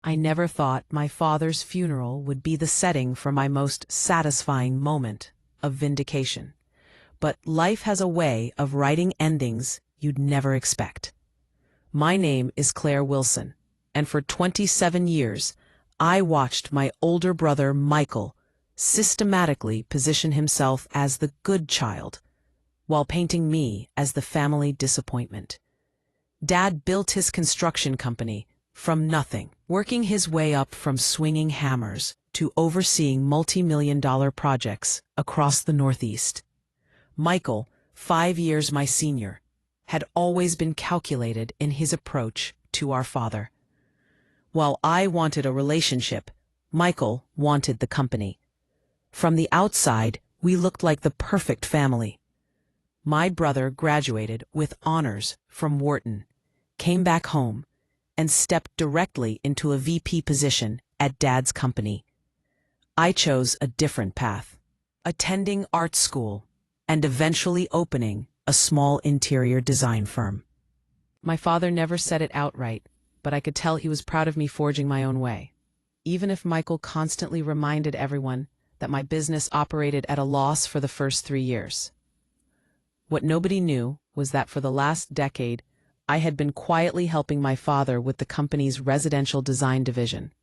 I never thought my father's funeral would be the setting for my most satisfying moment of vindication. But life has a way of writing endings you'd never expect. My name is Claire Wilson, and for 27 years, I watched my older brother Michael systematically position himself as the good child, while painting me as the family disappointment. Dad built his construction company from nothing, working his way up from swinging hammers to overseeing multi-million-dollar projects across the Northeast. Michael, 5 years my senior, had always been calculated in his approach to our father. While I wanted a relationship, Michael wanted the company. From the outside, we looked like the perfect family. My brother graduated with honors from Wharton, came back home, and stepped directly into a VP position at Dad's company. I chose a different path, attending art school and eventually opening a small interior design firm. My father never said it outright, but I could tell he was proud of me forging my own way, even if Michael constantly reminded everyone that my business operated at a loss for the first 3 years. What nobody knew was that for the last decade, I had been quietly helping my father with the company's residential design division.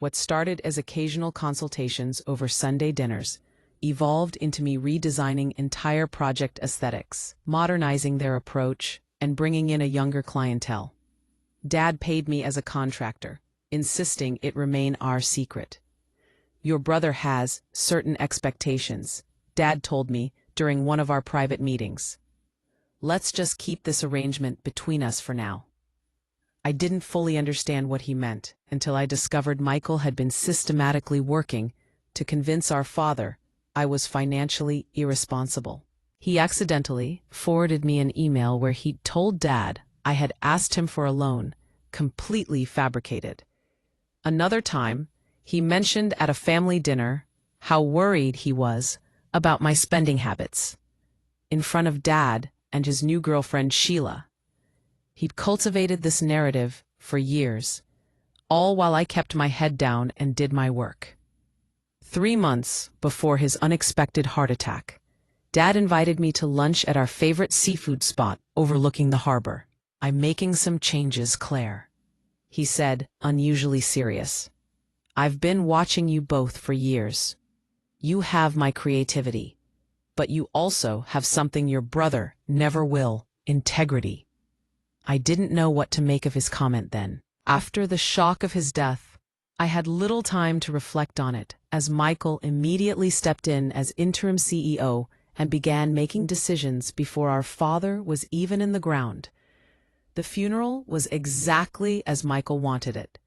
What started as occasional consultations over Sunday dinners evolved into me redesigning entire project aesthetics, modernizing their approach, and bringing in a younger clientele. Dad paid me as a contractor, insisting it remain our secret. "Your brother has certain expectations," Dad told me during one of our private meetings. "Let's just keep this arrangement between us for now." I didn't fully understand what he meant until I discovered Michael had been systematically working to convince our father I was financially irresponsible. He accidentally forwarded me an email where he'd told Dad I had asked him for a loan, completely fabricated. Another time, he mentioned at a family dinner how worried he was about my spending habits. In front of Dad and his new girlfriend Sheila. He'd cultivated this narrative for years, all while I kept my head down and did my work. 3 months before his unexpected heart attack, Dad invited me to lunch at our favorite seafood spot overlooking the harbor. "I'm making some changes, Claire," he said, unusually serious. "I've been watching you both for years. You have my creativity, but you also have something your brother never will: integrity." I didn't know what to make of his comment then. After the shock of his death, I had little time to reflect on it, as Michael immediately stepped in as interim CEO and began making decisions before our father was even in the ground. The funeral was exactly as Michael wanted it: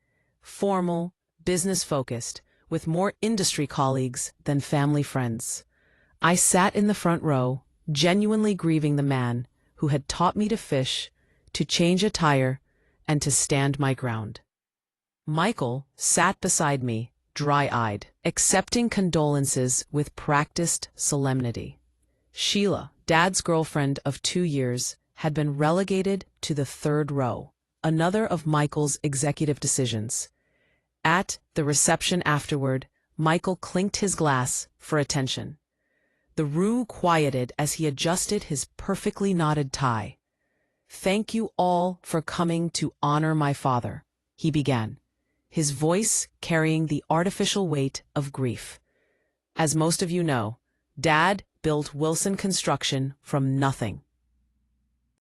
formal, business-focused, with more industry colleagues than family friends. I sat in the front row, genuinely grieving the man who had taught me to fish, to change a tire, and to stand my ground. Michael sat beside me, dry-eyed, accepting condolences with practiced solemnity. Sheila, Dad's girlfriend of 2 years, had been relegated to the third row, another of Michael's executive decisions. At the reception afterward, Michael clinked his glass for attention. The room quieted as he adjusted his perfectly knotted tie. "Thank you all for coming to honor my father," he began, his voice carrying the artificial weight of grief. "As most of you know, Dad built Wilson Construction from nothing.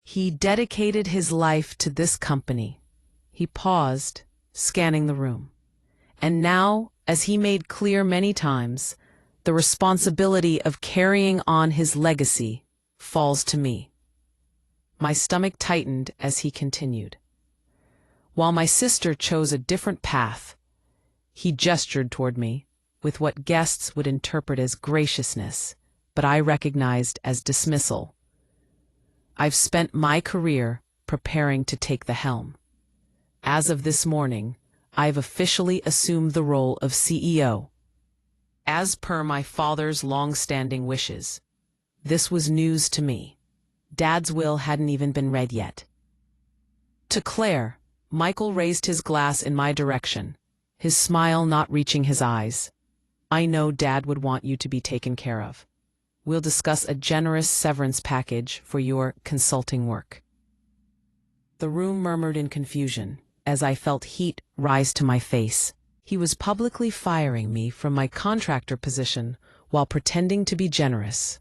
He dedicated his life to this company." He paused, scanning the room. "And now, as he made clear many times, the responsibility of carrying on his legacy falls to me." My stomach tightened as he continued. "While my sister chose a different path," he gestured toward me, with what guests would interpret as graciousness, but I recognized as dismissal. "I've spent my career preparing to take the helm. As of this morning, I've officially assumed the role of CEO. As per my father's long-standing wishes." This was news to me. Dad's will hadn't even been read yet. To Claire, Michael raised his glass in my direction, his smile not reaching his eyes. I know Dad would want you to be taken care of. We'll discuss a generous severance package for your consulting work. The room murmured in confusion as I felt heat rise to my face. He was publicly firing me from my contractor position while pretending to be generous.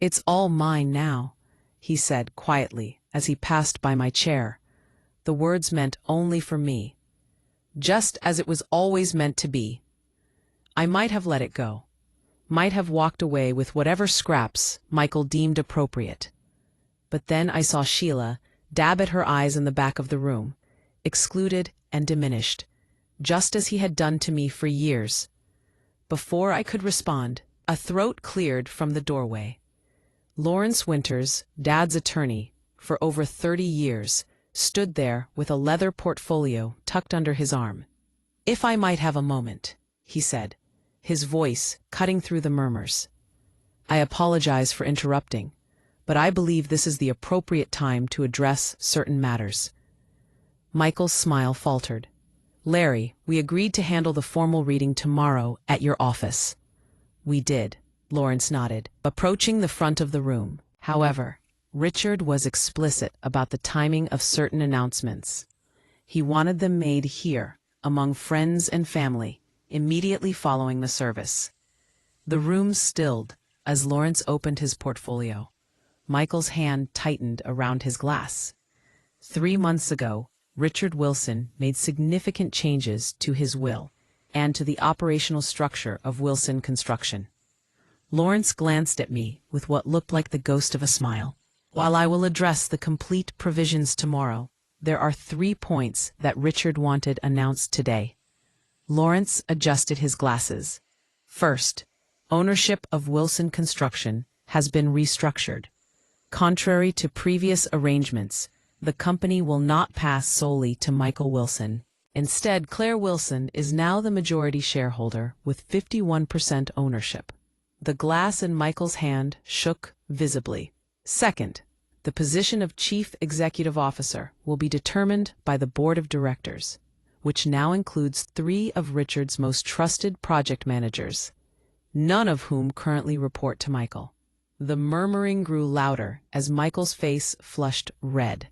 "It's all mine now," he said quietly as he passed by my chair. The words meant only for me, just as it was always meant to be. I might have let it go, might have walked away with whatever scraps Michael deemed appropriate. But then I saw Sheila dab at her eyes in the back of the room, excluded and diminished, just as he had done to me for years. Before I could respond, a throat cleared from the doorway. Lawrence Winters, Dad's attorney for over 30 years, stood there with a leather portfolio tucked under his arm. "If I might have a moment," he said, his voice cutting through the murmurs. "I apologize for interrupting, but I believe this is the appropriate time to address certain matters." Michael's smile faltered. "Larry, we agreed to handle the formal reading tomorrow at your office." "We did," Lawrence nodded, approaching the front of the room. However, Richard was explicit about the timing of certain announcements. He wanted them made here, among friends and family, immediately following the service. The room stilled as Lawrence opened his portfolio. Michael's hand tightened around his glass. 3 months ago, Richard Wilson made significant changes to his will and to the operational structure of Wilson Construction. Lawrence glanced at me with what looked like the ghost of a smile. "While I will address the complete provisions tomorrow, there are 3 points that Richard wanted announced today." Lawrence adjusted his glasses. "First, ownership of Wilson Construction has been restructured. Contrary to previous arrangements, the company will not pass solely to Michael Wilson. Instead, Claire Wilson is now the majority shareholder with 51% ownership." The glass in Michael's hand shook visibly. "Second, the position of Chief Executive Officer will be determined by the Board of Directors, which now includes 3 of Richard's most trusted project managers, none of whom currently report to Michael." The murmuring grew louder as Michael's face flushed red.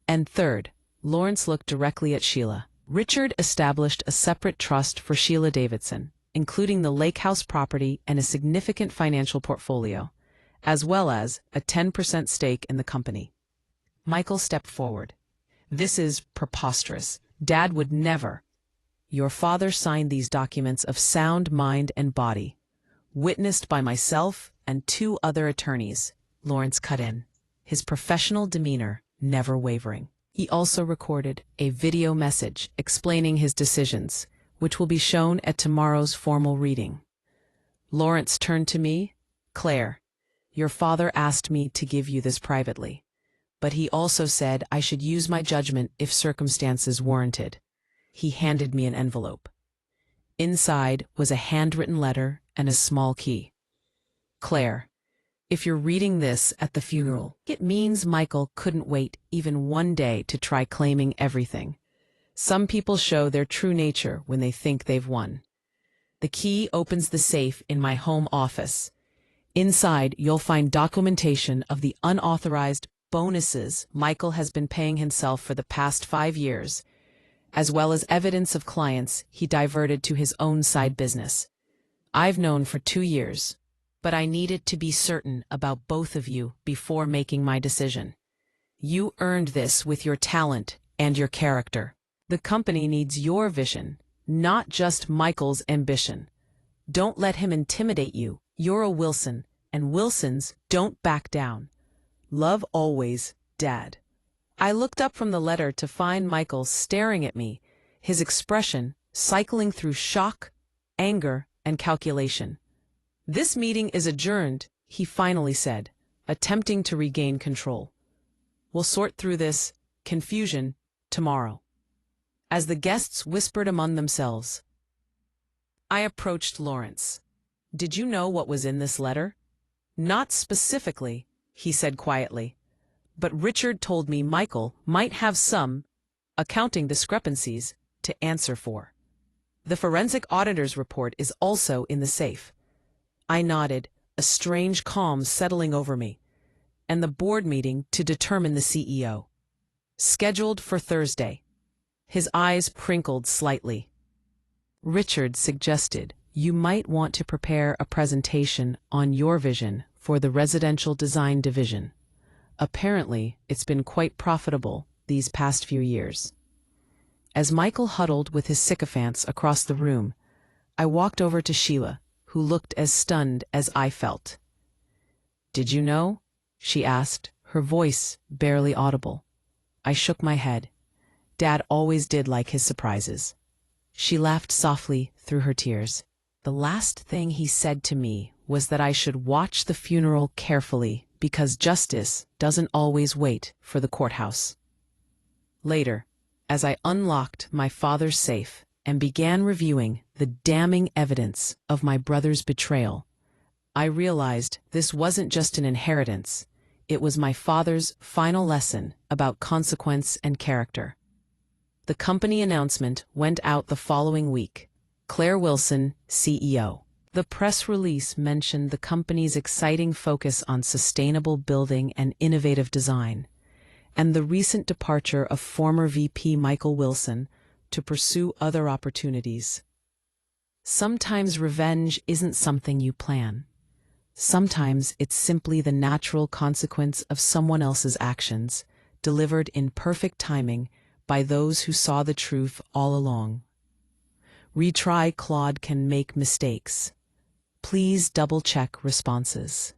"And third," Lawrence looked directly at Sheila. "Richard established a separate trust for Sheila Davidson, including the Lake House property and a significant financial portfolio, as well as a 10% stake in the company." Michael stepped forward. "This is preposterous. Dad would never." "Your father signed these documents of sound mind and body, witnessed by myself and 2 other attorneys," Lawrence cut in, his professional demeanor never wavering. He also recorded a video message explaining his decisions, which will be shown at tomorrow's formal reading. Lawrence turned to me. "Claire, your father asked me to give you this privately, but he also said I should use my judgment if circumstances warranted." He handed me an envelope. Inside was a handwritten letter and a small key. "Claire, if you're reading this at the funeral, it means Michael couldn't wait even 1 day to try claiming everything. Some people show their true nature when they think they've won." The key opens the safe in my home office. Inside, you'll find documentation of the unauthorized bonuses Michael has been paying himself for the past 5 years, as well as evidence of clients he diverted to his own side business. I've known for 2 years, but I needed to be certain about both of you before making my decision. You earned this with your talent and your character. The company needs your vision, not just Michael's ambition. Don't let him intimidate you. You're a Wilson, and Wilsons don't back down. Love always, Dad. I looked up from the letter to find Michael staring at me, his expression cycling through shock, anger, and calculation. "This meeting is adjourned," he finally said, attempting to regain control. "We'll sort through this confusion tomorrow." As the guests whispered among themselves, I approached Lawrence. "Did you know what was in this letter?" "Not specifically," he said quietly, "but Richard told me Michael might have some accounting discrepancies to answer for. The forensic auditor's report is also in the safe. I nodded, a strange calm settling over me. And the board meeting to determine the CEO. Scheduled for Thursday. His eyes crinkled slightly. Richard suggested you might want to prepare a presentation on your vision for the residential design division. Apparently, it's been quite profitable these past few years. As Michael huddled with his sycophants across the room, I walked over to Sheila, who looked as stunned as I felt. "Did you know?" she asked, her voice barely audible. I shook my head. Dad always did like his surprises. She laughed softly through her tears. The last thing he said to me was that I should watch the funeral carefully because justice doesn't always wait for the courthouse. Later, as I unlocked my father's safe and began reviewing the damning evidence of my brother's betrayal, I realized this wasn't just an inheritance. It was my father's final lesson about consequence and character. The company announcement went out the following week. Claire Wilson, CEO. The press release mentioned the company's exciting focus on sustainable building and innovative design, and the recent departure of former VP Michael Wilson to pursue other opportunities. Sometimes revenge isn't something you plan. Sometimes it's simply the natural consequence of someone else's actions, delivered in perfect timing by those who saw the truth all along. Retry Claude can make mistakes. Please double-check responses.